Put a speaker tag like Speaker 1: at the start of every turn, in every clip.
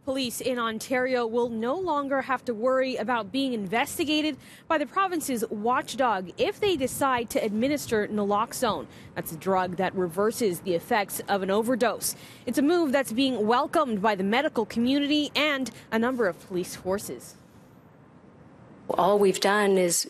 Speaker 1: Police in Ontario will no longer have to worry about being investigated by the province's watchdog if they decide to administer naloxone. That's a drug that reverses the effects of an overdose. It's a move that's being welcomed by the medical community and a number of police forces.
Speaker 2: All we've done is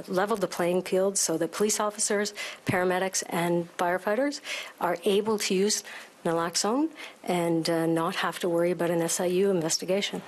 Speaker 2: level the playing field so that police officers, paramedics, and firefighters are able to use naloxone and not have to worry about an SIU investigation.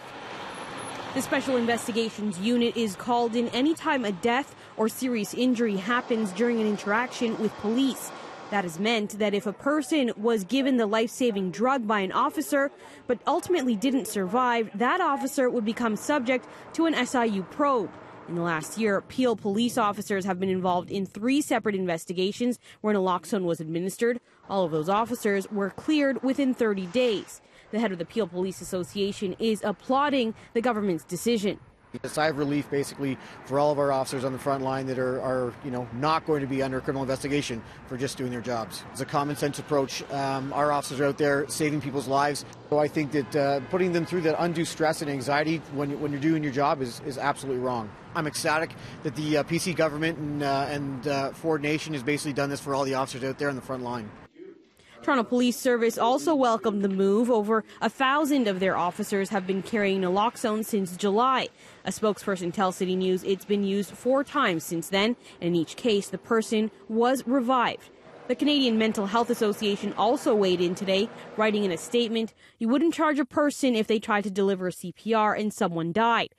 Speaker 1: The Special Investigations Unit is called in anytime a death or serious injury happens during an interaction with police. That has meant that if a person was given the life-saving drug by an officer but ultimately didn't survive, that officer would become subject to an SIU probe. In the last year, Peel police officers have been involved in 3 separate investigations where naloxone was administered. All of those officers were cleared within 30 days. The head of the Peel Police Association is applauding the government's decision.
Speaker 3: A sigh of relief, basically, for all of our officers on the front line that are not going to be under criminal investigation for just doing their jobs. It's a common sense approach. Our officers are out there saving people's lives. So I think that putting them through that undue stress and anxiety when you're doing your job is absolutely wrong. I'm ecstatic that the PC government and Ford Nation has basically done this for all the officers out there on the front line.
Speaker 1: Toronto Police Service also welcomed the move. Over 1,000 of their officers have been carrying naloxone since July. A spokesperson tells CityNews it's been used 4 times since then, and in each case the person was revived. The Canadian Mental Health Association also weighed in today, writing in a statement, "You wouldn't charge a person if they tried to deliver CPR and someone died.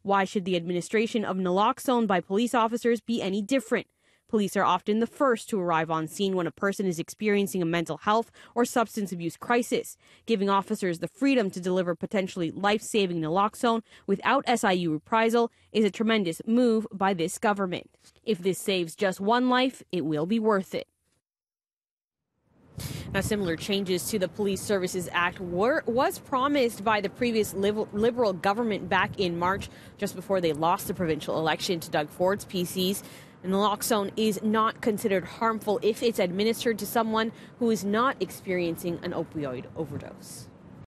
Speaker 1: Why should the administration of naloxone by police officers be any different? Police are often the first to arrive on scene when a person is experiencing a mental health or substance abuse crisis. Giving officers the freedom to deliver potentially life-saving naloxone without SIU reprisal is a tremendous move by this government. If this saves just one life, it will be worth it." Now, similar changes to the Police Services Act was promised by the previous Liberal government back in March, just before they lost the provincial election to Doug Ford's PCs. Naloxone is not considered harmful if it's administered to someone who is not experiencing an opioid overdose.